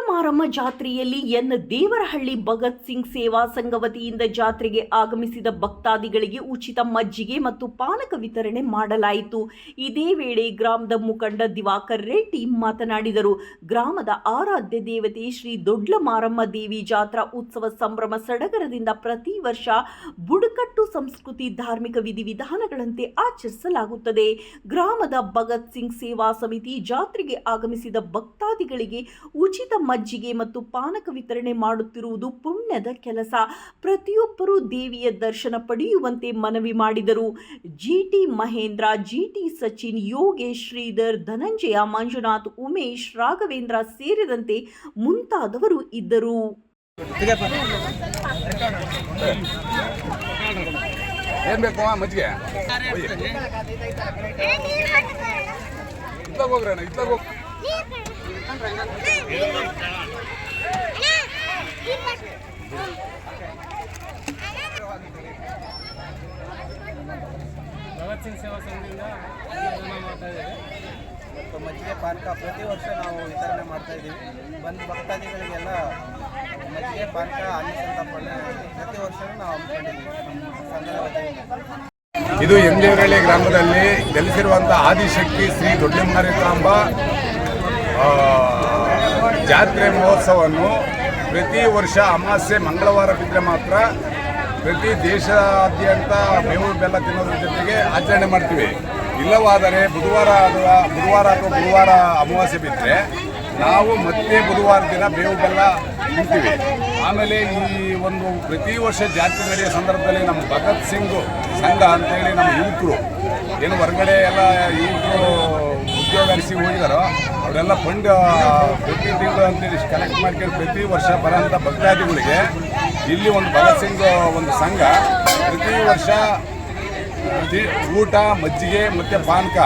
ಮಾರಮ್ಮ ಜಾತ್ರೆಯಲ್ಲಿ ಎನ್ ದೇವರಹಳ್ಳಿ ಭಗತ್ ಸಿಂಗ್ ಸೇವಾ ಸಂಘ ವತಿಯಿಂದ ಜಾತ್ರೆಗೆ ಆಗಮಿಸಿದ ಭಕ್ತಾದಿಗಳಿಗೆ ಉಚಿತ ಮಜ್ಜಿಗೆ ಮತ್ತು ಪಾನಕ ವಿತರಣೆ ಮಾಡಲಾಯಿತು. ಇದೇ ವೇಳೆ ಗ್ರಾಮದ ಮುಖಂಡ ದಿವಾಕರ್ ರೆಡ್ಡಿ ಮಾತನಾಡಿದರು. ಗ್ರಾಮದ ಆರಾಧ್ಯ ದೇವತೆ ಶ್ರೀ ದೊಡ್ಲ ಮಾರಮ್ಮ ದೇವಿ ಜಾತ್ರಾ ಉತ್ಸವ ಸಂಭ್ರಮ ಸಡಗರದಿಂದ ಪ್ರತಿ ವರ್ಷ ಬುಡಕಟ್ಟು ಸಂಸ್ಕೃತಿ ಧಾರ್ಮಿಕ ವಿಧಿವಿಧಾನಗಳಂತೆ ಆಚರಿಸಲಾಗುತ್ತದೆ. ಗ್ರಾಮದ ಭಗತ್ ಸಿಂಗ್ ಸೇವಾ ಸಮಿತಿ ಜಾತ್ರೆಗೆ ಆಗಮಿಸಿದ ಭಕ್ತಾದಿಗಳಿಗೆ ಉಚಿತ ಮಜ್ಜಿಗೆ ಮತ್ತು ಪಾನಕ ವಿತರಣೆ ಮಾಡುತ್ತಿರುವುದು ಪುಣ್ಯದ ಕೆಲಸ. ಪ್ರತಿಯೊಬ್ಬರೂ ದೇವಿಯ ದರ್ಶನ ಪಡೆಯುವಂತೆ ಮನವಿ ಮಾಡಿದರು. ಜಿಟಿ ಮಹೇಂದ್ರ, ಜಿಟಿ ಸಚಿನ್, ಯೋಗೇಶ್, ಶ್ರೀಧರ್, ಧನಂಜಯ, ಮಂಜುನಾಥ್, ಉಮೇಶ್, ರಾಘವೇಂದ್ರ ಸೇರಿದಂತೆ ಮುಂತಾದವರು ಇದ್ದರು. ಏನ್ ಬೇಕು ಮಜ್ಜಿಗೆ? ಇತ್ಲಾಗ ಹೋಗ್ರಣ್ಣ, ಇತ್ಲಾಗ ಹೋಗ್. ಭಗತ್ ಸಿಂಗ್ ಸೇವಾ ಸಂಘದಿಂದ ಮಾಡ್ತಾ ಇದ್ದೀವಿ. ಮಜ್ಜಿಗೆ ಪಾನಕ ಪ್ರತಿ ವರ್ಷ ನಾವು ವಿತರಣೆ ಮಾಡ್ತಾ ಇದ್ದೀವಿ. ಬಂದು ಭಕ್ತಾದಿಗಳಿಗೆಲ್ಲ ಮಜ್ಜಿಗೆ ಪಾನಕ ಅನ್ನ ಸಂತರ್ಪಣೆ ಪ್ರತಿ ವರ್ಷವೂ ನಾವು ಹಮ್ಮಿಕೊಂಡಿದ್ದೀವಿ ನಮ್ಮ ಸಂಘದ ವತಿಯಿಂದ. ಇದು ಎನ್ ದೇವರಹಳ್ಳಿ ಗ್ರಾಮದಲ್ಲಿ ನೆಲೆಸಿರುವಂಥ ಆದಿಶಕ್ತಿ ಶ್ರೀ ದೊಡ್ಡಮಾರಿಕಾಂಬ ಜಾತ್ರೆ ಮಹೋತ್ಸವವನ್ನು ಪ್ರತಿ ವರ್ಷ ಅಮಾವಾಸ್ಯೆ ಮಂಗಳವಾರ ಬಿದ್ದರೆ ಮಾತ್ರ ಪ್ರತಿ ದೇಶಾದ್ಯಂತ ಮೇವು ಬೆಲ್ಲ ತಿನ್ನೋದ್ರ ಜೊತೆಗೆ ಆಚರಣೆ ಮಾಡ್ತೀವಿ. ಇಲ್ಲವಾದರೆ ಬುಧವಾರ ಅಥವಾ ಗುರುವಾರ ಅಮಾವಾಸ್ಯೆ ಬಿದ್ದರೆ ನಾವು ಮತ್ತೆ ಬುಧವಾರ ದಿನ ಬೇವು ಬೆಲ್ಲ ತಿಂತೀವಿ. ಆಮೇಲೆ ಈ ಒಂದು ಪ್ರತಿ ವರ್ಷ ಜಾತ್ರೆ ನಡೆಯೋ ಸಂದರ್ಭದಲ್ಲಿ ನಮ್ಮ ಭಗತ್ ಸಿಂಗ್ ಸಂಘ ಅಂತೇಳಿ ನಮ್ಮ ಯುವಕರು ಏನು ಹೊರಗಡೆ ಎಲ್ಲ ಯುವಕರು ಉದ್ಯೋಗ ಅರಿಸಿ ಹೋಗಿದಾರೋ ಅವರೆಲ್ಲ ಫಂಡ್ ಪ್ರತಿ ತಿಂಗಳು ಅಂತೇಳಿ ಕಲೆಕ್ಟ್ ಮಾಡ್ಕೊಂಡು ಪ್ರತಿ ವರ್ಷ ಬರೋಂಥ ಭಕ್ತಾದಿಗಳಿಗೆ ಇಲ್ಲಿ ಒಂದು ಭಗತ್ ಸಿಂಗ್ ಒಂದು ಸಂಘ ಪ್ರತಿ ವರ್ಷ ಊಟ, ಮಜ್ಜಿಗೆ ಮತ್ತು ಪಾನಕ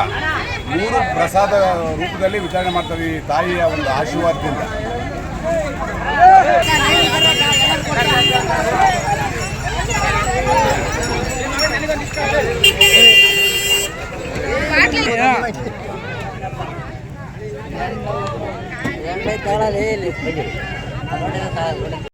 3 ಪ್ರಸಾದ ರೂಪದಲ್ಲಿ ವಿತರಣೆ ಮಾಡ್ತಾರೆ ಈ ತಾಯಿಯ ಒಂದು ಆಶೀರ್ವಾದದಿಂದ.